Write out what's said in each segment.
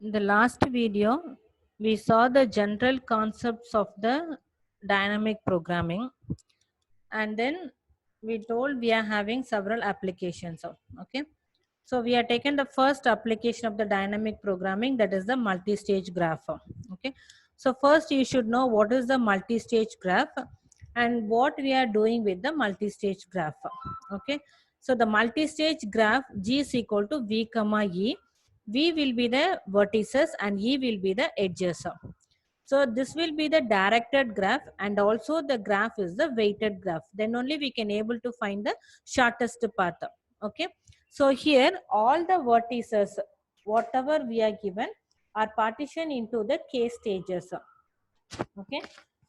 In the last video, we saw the general concepts of the dynamic programming, and then we told we are having several applications of, okay. So we are taken the first application of the dynamic programming, that is the multi-stage graph, okay. So first you should know what is the multi-stage graph and what we are doing with the multi-stage graph, okay. So the multi-stage graph, G is equal to V comma E. V will be the vertices and E will be the edges. So this will be the directed graph, and also the graph is the weighted graph. Then only we can able to find the shortest path. Okay. So here all the vertices, whatever we are given, are partitioned into the k stages. Okay.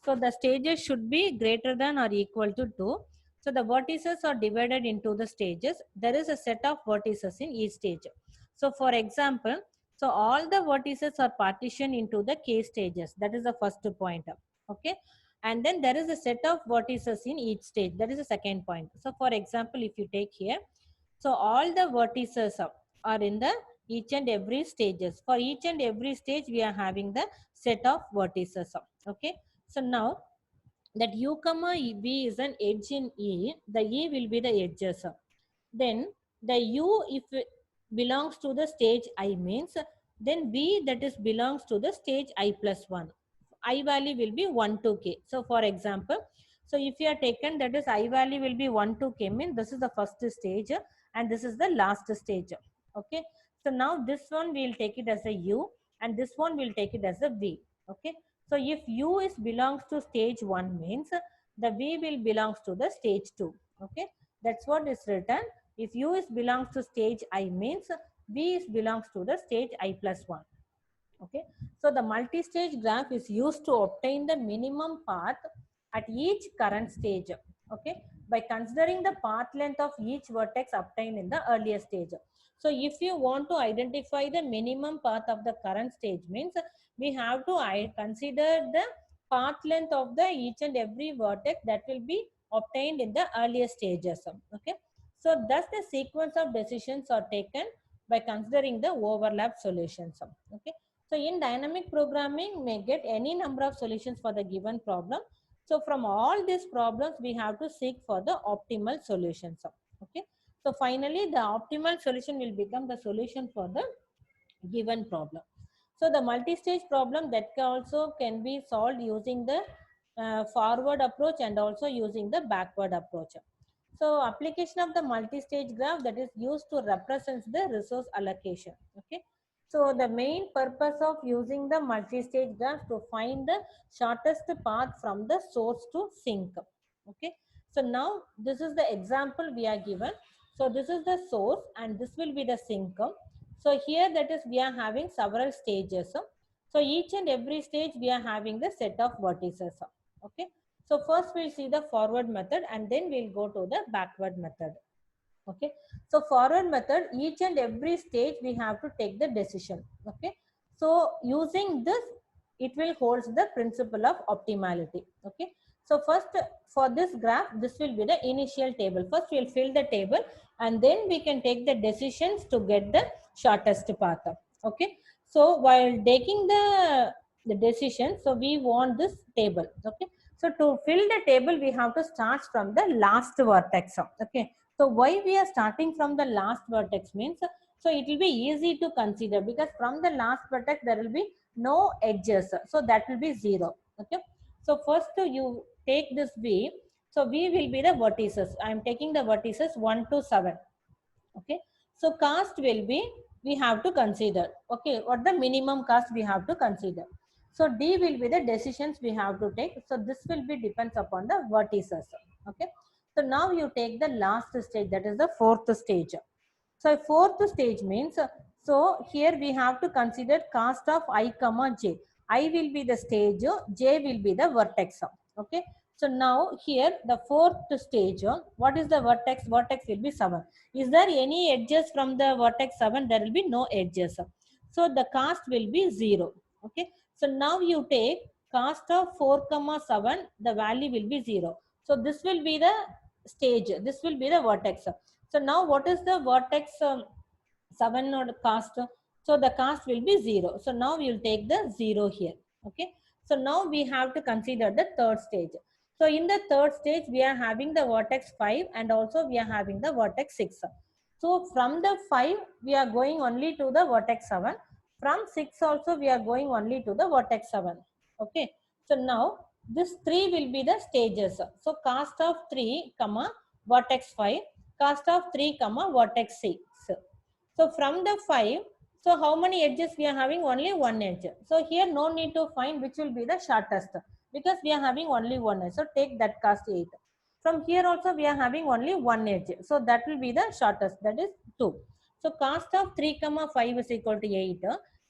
So the stages should be greater than or equal to 2. So the vertices are divided into the stages. There is a set of vertices in each stage. So for example, so all the vertices are partitioned into the k stages. That is the first point. Okay. And then there is a set of vertices in each stage. That is the second point. So for example, if you take here, so all the vertices are in the each and every stages. For each and every stage, we are having the set of vertices. Okay. So now that u comma v is an edge in E, the E will be the edges. Then the u, if it belongs to the stage I, means then v that is belongs to the stage I plus 1. I value will be 1 to k. So for example, so if you are taken, that is I value will be 1 to k, means this is the first stage and this is the last stage. Okay. So now this one we will take it as a u and this one will take it as a v. Okay. So if u is belongs to stage 1, means the v will belongs to the stage 2. Okay. That's what is written. If u is belongs to stage I, means v is belongs to the stage I plus 1. Okay. So the multi-stage graph is used to obtain the minimum path at each current stage. Okay. By considering the path length of each vertex obtained in the earlier stage. So if you want to identify the minimum path of the current stage, means we have to consider the path length of the each and every vertex that will be obtained in the earlier stages. Okay. So thus the sequence of decisions are taken by considering the overlap solutions. Okay. So in dynamic programming, may get any number of solutions for the given problem. So from all these problems, we have to seek for the optimal solutions. Okay. So finally, the optimal solution will become the solution for the given problem. So the multi-stage problem that also can be solved using the forward approach and also using the backward approach. So application of the multi-stage graph, that is used to represent the resource allocation. Okay. So the main purpose of using the multi-stage graph to find the shortest path from the source to sink. Okay. So now this is the example we are given. So this is the source and this will be the sink. So here that is we are having several stages. So each and every stage we are having the set of vertices. Okay. So first we'll see the forward method and then we'll go to the backward method. Okay. So forward method, each and every stage we have to take the decision. Okay. So using this, it will hold the principle of optimality. Okay. So first for this graph, this will be the initial table. First we'll fill the table and then we can take the decisions to get the shortest path. Okay. So while taking the decision, so we want this table. Okay. So to fill the table, we have to start from the last vertex. Okay. So why we are starting from the last vertex means, so it will be easy to consider because from the last vertex there will be no edges. So that will be 0. Okay. So first you take this V. So V will be the vertices. I am taking the vertices 1 to 7. Okay. So cost will be, we have to consider. Okay. What the minimum cost we have to consider. So D will be the decisions we have to take. So this will be depends upon the vertices. Okay. So now you take the last stage, that is the fourth stage. So fourth stage means, so here we have to consider cost of I comma j. I will be the stage, j will be the vertex. Okay. So now here the fourth stage, what is the vertex? Vertex will be 7. Is there any edges from the vertex 7? There will be no edges. So the cost will be 0. Okay. So now you take cost of 4 comma 7, the value will be 0. So this will be the stage, this will be the vertex. So now what is the vertex 7 node cost? So the cost will be 0. So now we will take the 0 here. Okay. So now we have to consider the third stage. So in the third stage, we are having the vertex 5 and also we are having the vertex 6. So from the 5, we are going only to the vertex 7. From 6 also, we are going only to the vertex 7. Okay. So now this 3 will be the stages. So cost of 3, comma, vertex 5, cost of 3, comma, vertex 6. So from the 5, so how many edges we are having? Only one edge. So here no need to find which will be the shortest because we are having only one edge. So take that cost 8. From here also we are having only one edge. So that will be the shortest, that is 2. So cost of 3 comma 5 is equal to 8.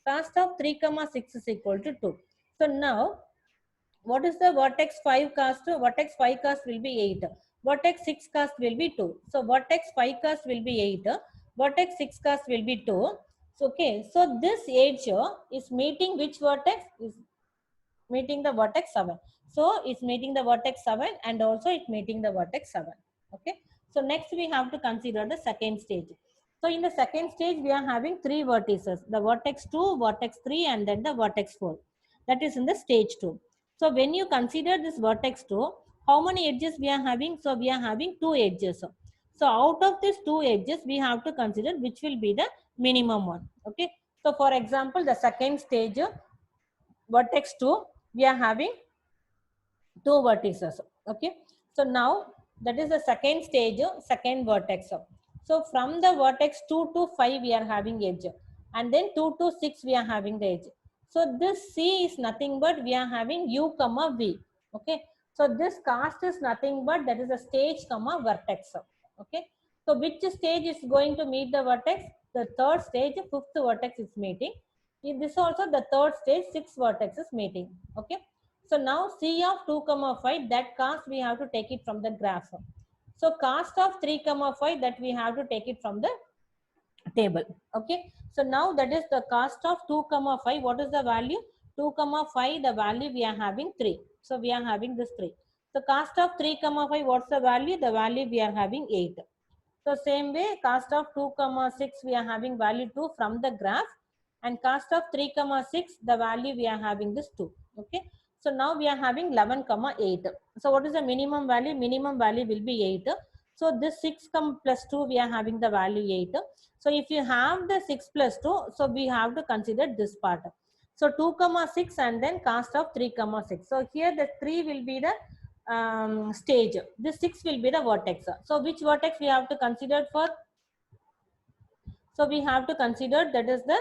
Cost of 3 comma 6 is equal to 2. So now what is the vertex 5 cost? Vertex 5 cost will be 8. Vertex 6 cost will be 2. So vertex 5 cost will be 8. Vertex 6 cost will be 2. So, okay. So this edge is meeting which vertex? Is meeting the vertex 7. So it's meeting the vertex 7 and also it's meeting the vertex 7. Okay. So next we have to consider the second stage. So in the second stage, we are having 3 vertices, the vertex 2, vertex 3 and then the vertex 4. That is in the stage 2. So when you consider this vertex 2, how many edges we are having? So we are having 2 edges. So out of these 2 edges, we have to consider which will be the minimum one. Okay. So for example, the second stage, vertex 2, we are having 2 vertices. Okay. So now that is the second stage, second vertex. So from the vertex 2 to 5, we are having edge. And then 2 to 6, we are having the edge. So this C is nothing but we are having U comma V. Okay. So this cast is nothing but that is a stage comma vertex. Okay. So which stage is going to meet the vertex? The third stage, fifth vertex is meeting. In this also the third stage, sixth vertex is meeting. Okay. So now C of 2 comma 5, that cost we have to take it from the graph. So cost of 3 comma 5, that we have to take it from the table. Okay. So now that is the cost of 2 comma 5. What is the value? 2 comma 5, the value we are having 3. So we are having this 3. So cost of 3 comma 5, what's the value? The value we are having 8. So same way, cost of 2 comma 6, we are having value 2 from the graph, and cost of 3 comma 6, the value we are having this 2. Okay. So now we are having 11 comma 8. So what is the minimum value? Minimum value will be 8. So this 6 plus 2, we are having the value 8. So if you have the 6 plus 2, so we have to consider this part. So 2 comma 6 and then cost of 3 comma 6. So here the 3 will be the stage. This 6 will be the vertex. So which vertex we have to consider for? So we have to consider, that is the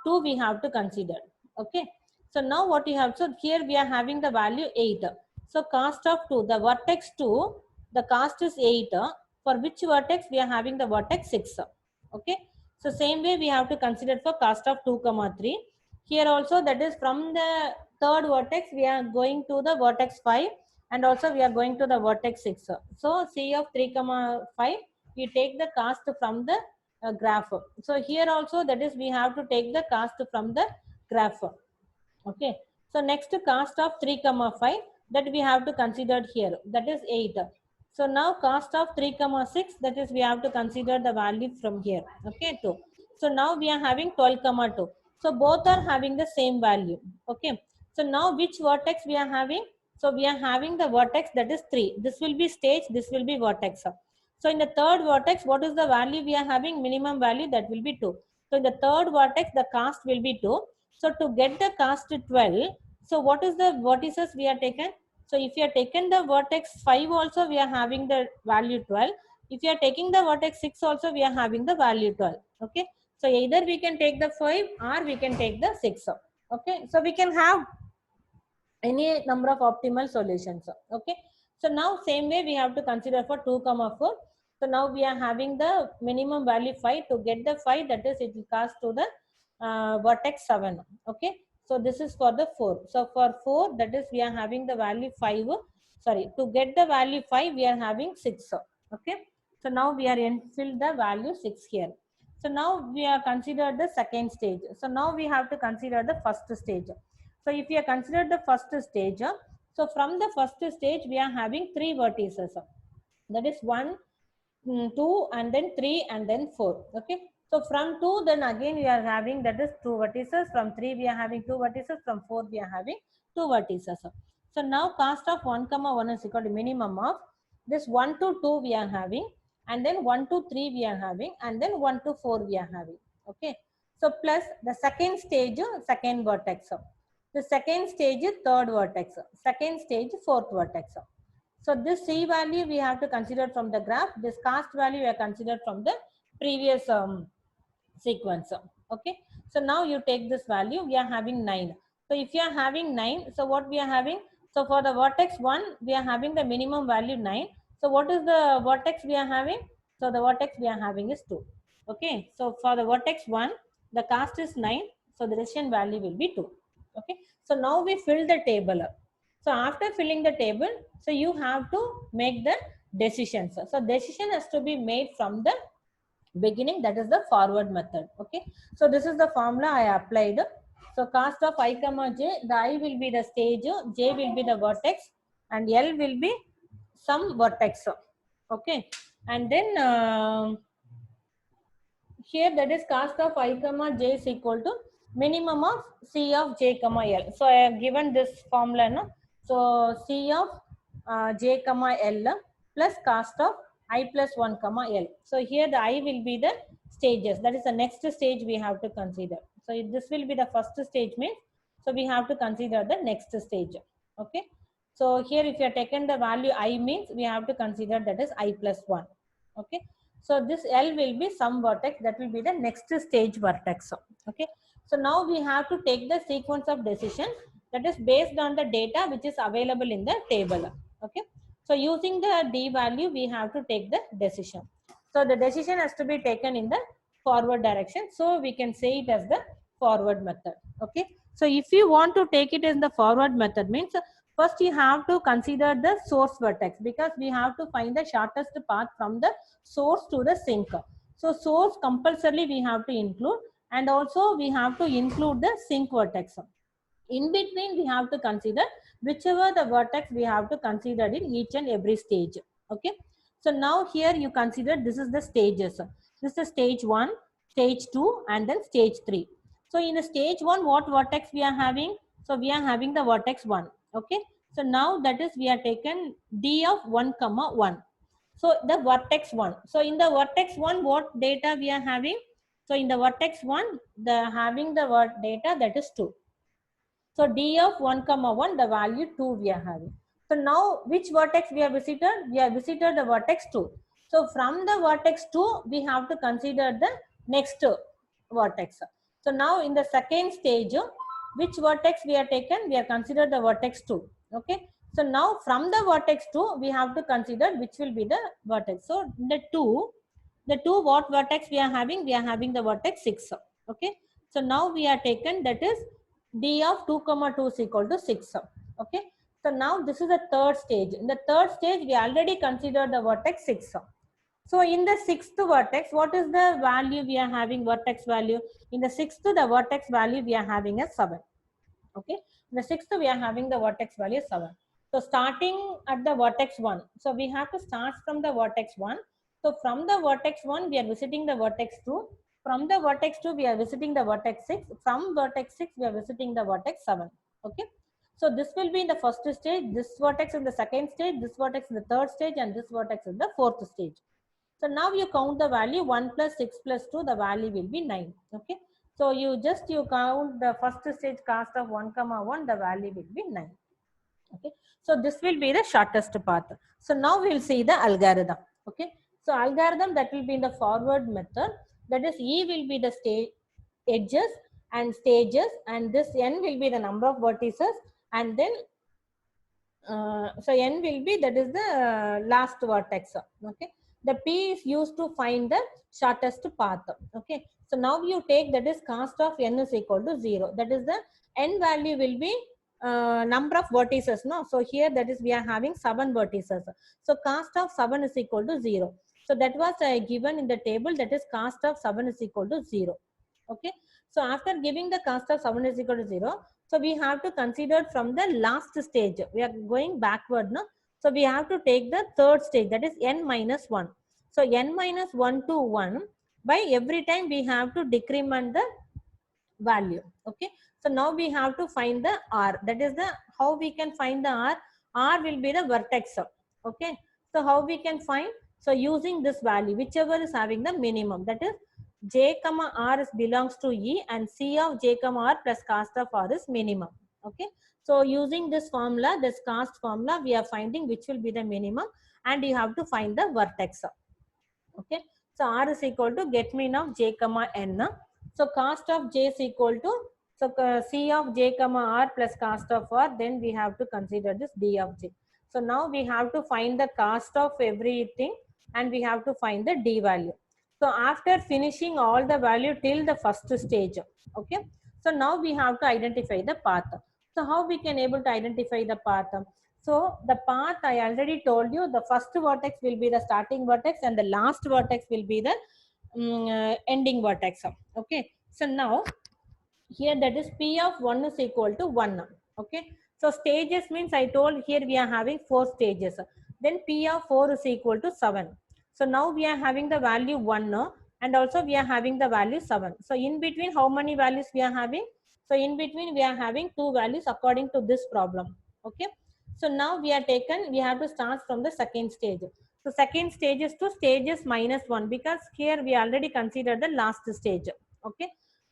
2 we have to consider. Okay. So now what you have, so here we are having the value 8. So cost of 2, the vertex 2, the cost is 8. For which vertex we are having the vertex 6. Okay. So same way we have to consider for cost of 2 comma 3. Here also, that is from the third vertex we are going to the vertex 5 and also we are going to the vertex 6. So C of 3 comma 5, we take the cost from the graph. So here also, that is we have to take the cost from the graph. Okay. So next cost of 3 comma 5, that we have to consider here, that is 8. So now cost of 3 comma 6, that is we have to consider the value from here. Okay, 2. So now we are having 12 comma 2. So both are having the same value. Okay. So now which vertex we are having? So we are having the vertex, that is 3. This will be stage, this will be vertex. So in the third vertex, what is the value we are having? Minimum value, that will be 2. So in the third vertex, the cost will be 2. So to get the cost 12, so what is the vertices we are taken? So if you are taken the vertex 5 also, we are having the value 12. If you are taking the vertex 6 also, we are having the value 12. Okay. So either we can take the 5 or we can take the 6. Okay. So we can have any number of optimal solutions. Okay. So now same way we have to consider for 2 comma 4. So now we are having the minimum value 5. To get the 5, that is it will cost to the vertex 7. Okay. So this is for the 4. So for 4, that is we are having the value 5. Sorry, to get the value 5, we are having 6. Okay. So now we are infill the value 6 here. So now we are considered the second stage. So now we have to consider the first stage. So if you consider the first stage, so from the first stage, we are having 3 vertices. That is 1, 2, and then 3, and then 4. Okay. So from 2, then again we are having that is 2 vertices. From 3 we are having 2 vertices. From 4 we are having 2 vertices. So now cost of 1 comma 1 is equal to minimum of this 1 to 2 we are having, and then 1 to 3 we are having, and then 1 to 4 we are having. Okay. So plus the second stage, second vertex. The second stage, third vertex. Second stage, fourth vertex. So this C value we have to consider from the graph. This cost value we are considered from the previous sequence. Okay. So now you take this value. We are having 9. So if you are having 9, so what we are having? So for the vertex 1, we are having the minimum value 9. So what is the vertex we are having? So the vertex we are having is 2. Okay. So for the vertex 1, the cost is 9. So the decision value will be 2. Okay. So now we fill the table up. So after filling the table, so you have to make the decisions. So decision has to be made from the beginning, that is the forward method. Okay. So this is the formula I applied. So cost of I comma j, the I will be the stage, j will be the vertex, and L will be some vertex. Okay. And then here that is cost of I comma j is equal to minimum of C of j comma L. So I have given this formula, no? So C of j comma L plus cost of I plus 1 comma L. So here the I will be the stages, that is the next stage we have to consider. So this will be the first stage means, so we have to consider the next stage. Okay. So here if you have taken the value I means, we have to consider that is I plus 1. Okay. So this L will be some vertex, that will be the next stage vertex. Okay. So now we have to take the sequence of decision that is based on the data which is available in the table. Okay. So using the D value, we have to take the decision. So the decision has to be taken in the forward direction. So we can say it as the forward method. Okay. So if you want to take it in the forward method means, first you have to consider the source vertex, because we have to find the shortest path from the source to the sink. So source compulsorily we have to include, and also we have to include the sink vertex. In between we have to consider whichever the vertex we have to consider in each and every stage. Okay. So now here you consider this is the stages. This is stage 1, stage 2, and then stage 3. So in the stage 1, what vertex we are having? So we are having the vertex 1. Okay. So now that is we are taken D of 1 comma 1. So the vertex 1. So in the vertex 1, what data we are having? So in the vertex 1, the having the data that is 2. So D of 1 comma 1, the value 2 we are having. So now which vertex we have visited? We have visited the vertex 2. So from the vertex 2, we have to consider the next vertex. So now in the second stage, which vertex we have taken? We have considered the vertex 2. Okay. So now from the vertex 2, we have to consider which will be the vertex. So the 2 what vertex we are having? We are having the vertex 6. Okay. So now we are taken that is D of 2 comma 2 is equal to 6. Okay. So now this is the third stage. In the third stage, we already considered the vertex 6. So in the sixth vertex, what is the value we are having? Vertex value. In the sixth, the vertex value we are having is 7. Okay. In the sixth, we are having the vertex value 7. So starting at the vertex 1. So we have to start from the vertex 1. So from the vertex 1, we are visiting the vertex 2. From the vertex 2, we are visiting the vertex 6. From vertex 6, we are visiting the vertex 7. Okay. So this will be in the first stage, this vertex in the second stage, this vertex in the third stage, and this vertex in the fourth stage. So now you count the value 1 plus 6 plus 2, the value will be 9. Okay. So you count the first stage cost of 1 comma 1, the value will be 9. Okay. So this will be the shortest path. So now we will see the algorithm. Okay. So algorithm that will be in the forward method, that is E will be the stage edges and stages, and this N will be the number of vertices, and then so N will be that is the last vertex. Okay. The P is used to find the shortest path. Okay. So now you take that is cost of N is equal to 0. That is the N value will be number of vertices. No. So here that is we are having 7 vertices. So cost of 7 is equal to 0. So that was given in the table, that is cost of 7 is equal to 0. Okay. So after giving the cost of 7 is equal to 0, so we have to consider from the last stage. We are going backward, no? So we have to take the third stage, that is N minus 1. So N minus 1 to 1. by every time we have to decrement the value. Okay, so now we have to find the r, that is the how we can find the r will be the vertex. Okay, so how we can find, so using this value whichever is having the minimum, that is j comma r is belongs to e and c of j comma r plus cost of r is minimum. Okay, so using this formula, this cost formula, we are finding which will be the minimum and you have to find the vertex. Okay, so r is equal to get mean of j comma n. So cost of j is equal to, so c of j comma r plus cost of r, then we have to consider this d of j. So now we have to find the cost of everything and we have to find the d value. So after finishing all the value till the first stage, okay, so now we have to identify the path. So how we can able to identify the path? So the path I already told you, the first vertex will be the starting vertex and the last vertex will be the ending vertex. Okay, so now here that is p of 1 is equal to 1. Okay, so stages means I told here we are having 4 stages. Then p of 4 is equal to 7. So now we are having the value 1 and also we are having the value 7. So in between how many values we are having? So in between we are having 2 values according to this problem. Okay, so now we are taken, we have to start from the second stage. So second stage is to stages minus 1 because here we already considered the last stage. Okay,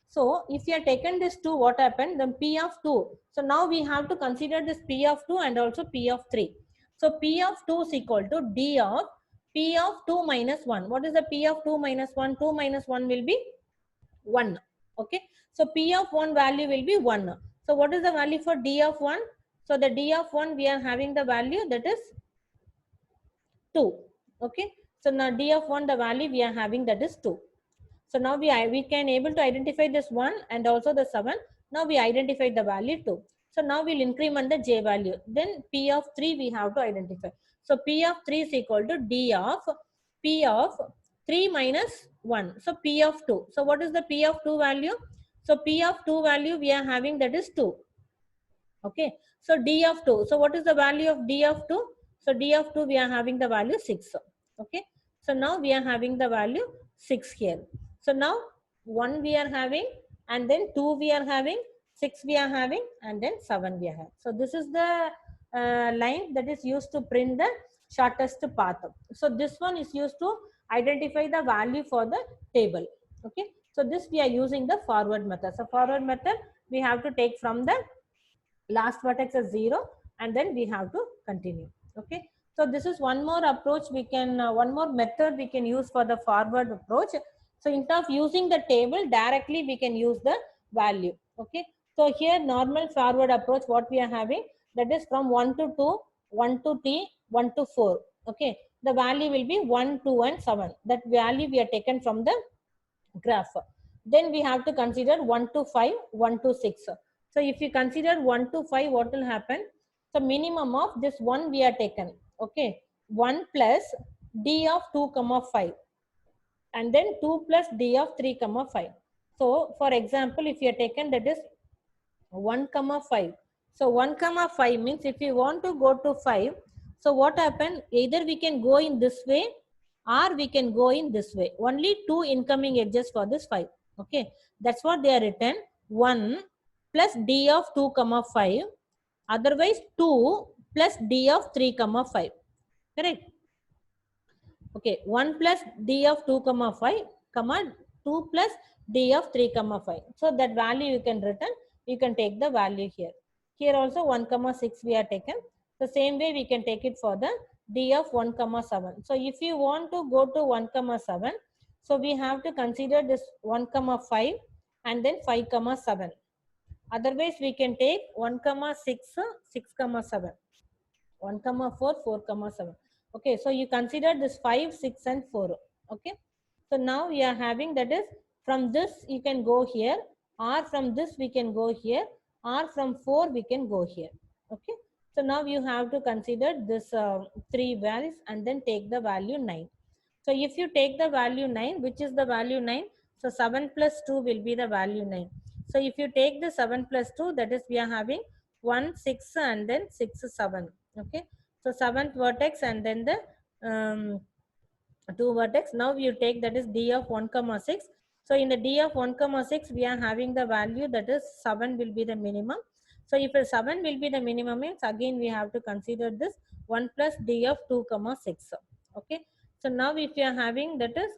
so if you have taken this 2, what happened? Then P of 2. So now we have to consider this P of 2 and also P of 3. So P of 2 is equal to D of P of 2 minus 1. What is the P of 2 minus 1? 2 minus 1 will be 1. Okay. So P of 1 value will be 1. So what is the value for D of 1? So the D of 1 we are having the value that is 2. Okay. So now D of 1 the value we are having that is 2. So now we can able to identify this 1 and also the 7. Now we identified the value 2. So now we'll increment the j value. Then P of 3 we have to identify. So P of 3 is equal to D of P of 3 minus 1. So P of 2. So what is the P of 2 value? So P of 2 value we are having that is 2. Okay. So D of 2. So what is the value of D of 2? So D of 2 we are having the value 6. Okay. So now we are having the value 6 here. So now 1 we are having and then 2 we are having, 6 we are having and then 7 we are having. So this is the line that is used to print the shortest path. So this one is used to identify the value for the table. Okay. So this we are using the forward method. So forward method we have to take from the last vertex as 0 and then we have to continue. Okay, so this is one more approach we can one more method we can use for the forward approach. So instead of using the table directly we can use the value. Okay, so here normal forward approach what we are having, that is from 1 to 2, 1 to 3, 1 to 4. Okay, the value will be 1, 2 and 7. That value we are taken from the graph. Then we have to consider 1 to 5, 1 to 6. So if you consider 1 to 5, what will happen? So minimum of this 1 we are taken. Okay, 1 plus d of 2 comma 5 and then 2 plus d of 3 comma 5. So for example, if you are taken that is 1 comma 5. So 1 comma 5 means if you want to go to 5, so what happened? Either we can go in this way or we can go in this way. Only 2 incoming edges for this 5. Okay, that's what they are written. 1 plus d of 2 comma 5. Otherwise 2 plus d of 3 comma 5. Correct? Okay, 1 plus d of 2 comma 5 comma 2 plus d of 3 comma 5. So that value you can return, you can take the value here. Here also 1 comma 6 we are taken. The same way we can take it for the d of 1 comma 7. So if you want to go to 1 comma 7, so we have to consider this 1 comma 5 and then 5 comma 7. Otherwise we can take 1 comma 6, 6 comma 7. 1 comma 4, 4 comma 7. Okay, so you consider this 5, 6 and 4. Okay, so now we are having that is from this you can go here or from this we can go here or from 4 we can go here. Okay, so now you have to consider this 3 values and then take the value 9. So if you take the value 9, which is the value 9, so 7 plus 2 will be the value 9. So if you take the 7 plus 2, that is we are having 1, 6 and then 6, 7. Okay, so 7th vertex and then the 2 vertex. Now you take that is d of 1 comma 6. So in the d of 1 comma 6 we are having the value that is 7 will be the minimum. So if a 7 will be the minimum means again we have to consider this 1 plus d of 2 comma 6. Okay, so now if you are having that is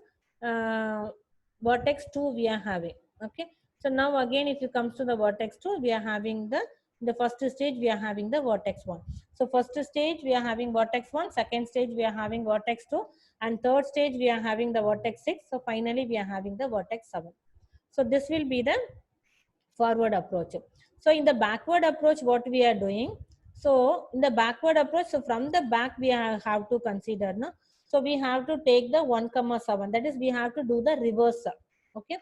vertex 2 we are having. Okay, so now again if you comes to the vertex 2 we are having the first stage we are having the vertex 1. So first stage we are having vertex 1, second stage we are having vertex 2, and third stage we are having the vertex 6. So finally we are having the vertex 7. So this will be the forward approach. So in the backward approach what we are doing, so in the backward approach, so from the back we have to consider, no? So we have to take the 1 comma 7, that is we have to do the reverse. Okay,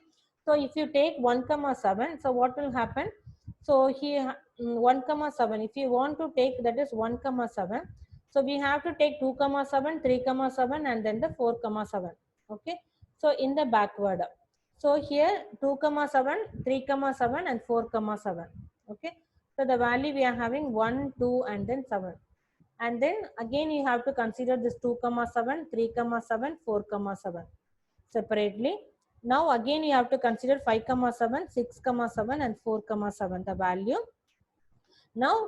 so if you take 1 comma 7, so what will happen? So here 1 comma 7, if you want to take that is 1 comma 7, so we have to take 2 comma 7, 3 comma 7, and then the 4 comma 7. Okay, so in the backward, so here 2 comma 7, 3 comma 7, and 4 comma 7. Okay, so the value we are having 1, 2, and then 7. And then again you have to consider this 2 comma 7, 3 comma 7, 4 comma 7 separately. Now again you have to consider 5 comma 7, 6 comma 7, and 4 comma 7 the value. Now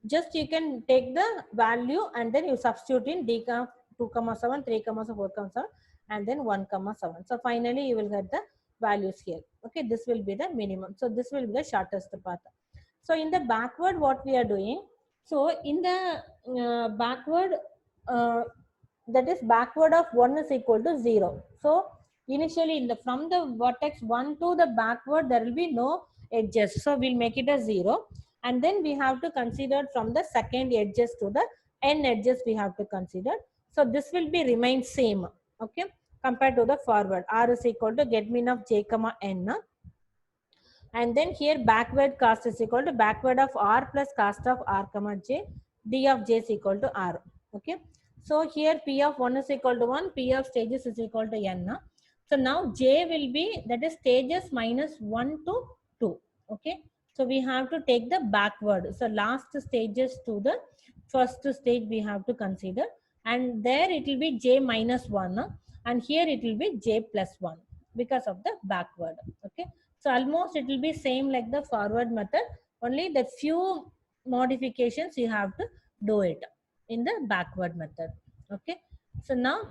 just you can take the value and then you substitute in d 2 comma 7, 3 comma 7, 4 comma 7, and then 1 comma 7. So finally you will get the values here. Okay, this will be the minimum. So this will be the shortest path. So in the backward what we are doing, so in the backward, uh, that is backward of 1 is equal to 0. So initially in the from the vertex 1 to the backward there will be no edges, so we'll make it a 0. And then we have to consider from the second edges to the n edges we have to consider. So this will be remain same. Okay, compared to the forward, r is equal to get mean of j comma n, and then here backward cost is equal to backward of r plus cost of r comma j, d of j is equal to r. Okay, so here p of 1 is equal to 1, p of stages is equal to n. So now j will be that is stages minus 1 to 2. Okay, so we have to take the backward, so last stages to the first stage we have to consider, and there it will be j minus 1, and here it will be j plus 1 because of the backward. Okay, so almost it will be same like the forward method, only the few modifications you have to do it in the backward method. Okay, so now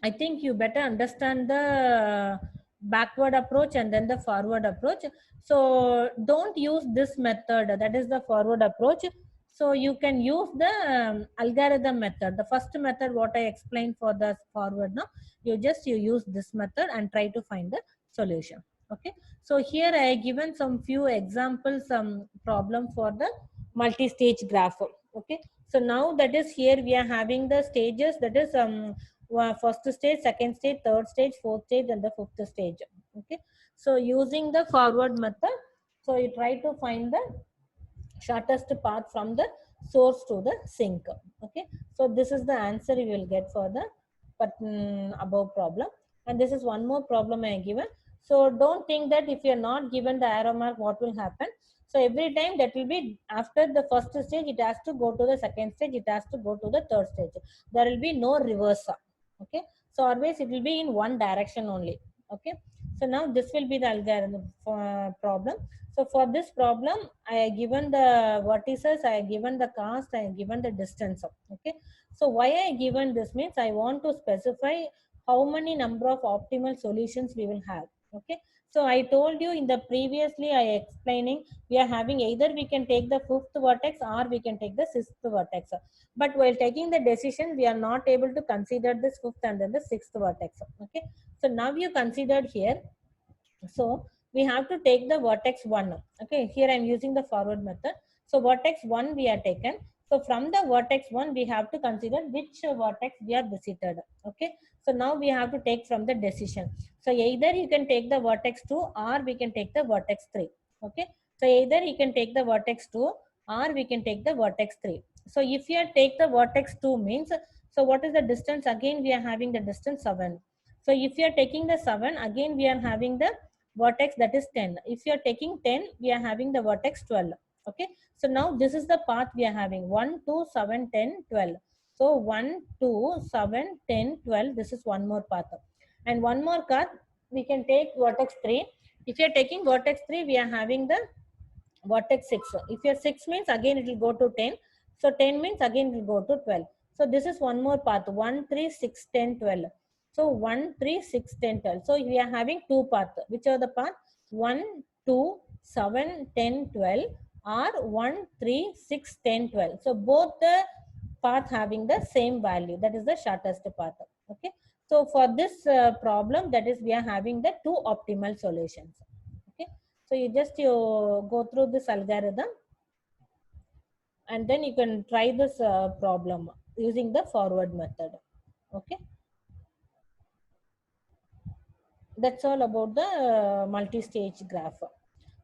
I think you better understand the backward approach and then the forward approach. So don't use this method, that is the forward approach. So you can use the algorithm method. The first method what I explained for the forward, now you use this method and try to find the solution. Okay, so here I have given some few examples, some problem for the multi-stage graph. Okay, so now that is here we are having the stages, that is first stage, second stage, third stage, fourth stage, and the fifth stage. Okay, so using the forward method, so you try to find the shortest path from the source to the sink. Okay, so this is the answer you will get for the above problem. And this is one more problem I given. So don't think that if you are not given the arrow mark what will happen. So every time that will be after the first stage it has to go to the second stage, it has to go to the third stage, there will be no reverse. Okay, so always it will be in one direction only. Okay, so now this will be the algorithm problem. So for this problem, I have given the vertices, I have given the cost, I have given the distance. Okay, so why I have given this means I want to specify how many number of optimal solutions we will have. Okay, so I told you in the previously I explaining we are having either we can take the fifth vertex or we can take the sixth vertex. But while taking the decision, we are not able to consider this fifth and then the sixth vertex. Okay, so now you considered here, so we have to take the vertex 1. Okay, here I am using the forward method. So vertex 1 we are taken. So from the vertex 1 we have to consider which vertex we are visited. Okay, so now we have to take from the decision. So either you can take the vertex 2 or we can take the vertex 3. Okay, so either you can take the vertex 2 or we can take the vertex 3. So if you take the vertex 2 means, so what is the distance? Again we are having the distance 7. So if you are taking the 7, again we are having the vertex that is 10. If you are taking 10, we are having the vertex 12. Okay, so now this is the path we are having 1, 2, 7, 10, 12. So 1, 2, 7, 10, 12. This is one more path. And one more path, we can take vertex 3. If you are taking vertex 3, we are having the vertex 6. If your 6 means again it will go to 10. So 10 means again it will go to 12. So this is one more path, 1, 3, 6, 10, 12. So 1, 3, 6, 10, 12. So we are having two paths. Which are the path? 1, 2, 7, 10, 12 or 1, 3, 6, 10, 12. So both the path having the same value. That is the shortest path. Okay. So for this problem, that is we are having the two optimal solutions. Okay. So you go through this algorithm and then you can try this problem using the forward method. Okay. That's all about the multi-stage graph.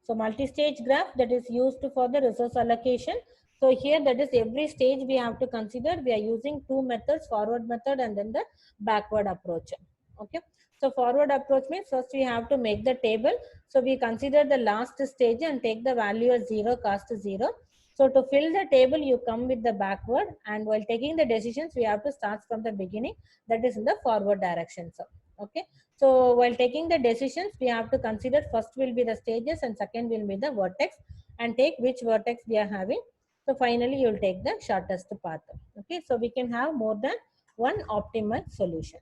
So multi-stage graph that is used for the resource allocation. So here that is every stage we have to consider. We are using two methods, forward method and then the backward approach. Okay. So forward approach means first we have to make the table. So we consider the last stage and take the value as 0, cost 0. So to fill the table, you come with the backward, and while taking the decisions, we have to start from the beginning. That is in the forward direction. So, okay. So while taking the decisions, we have to consider first will be the stages and second will be the vertex, and take which vertex we are having. So finally, you will take the shortest path. Okay. So we can have more than one optimal solution.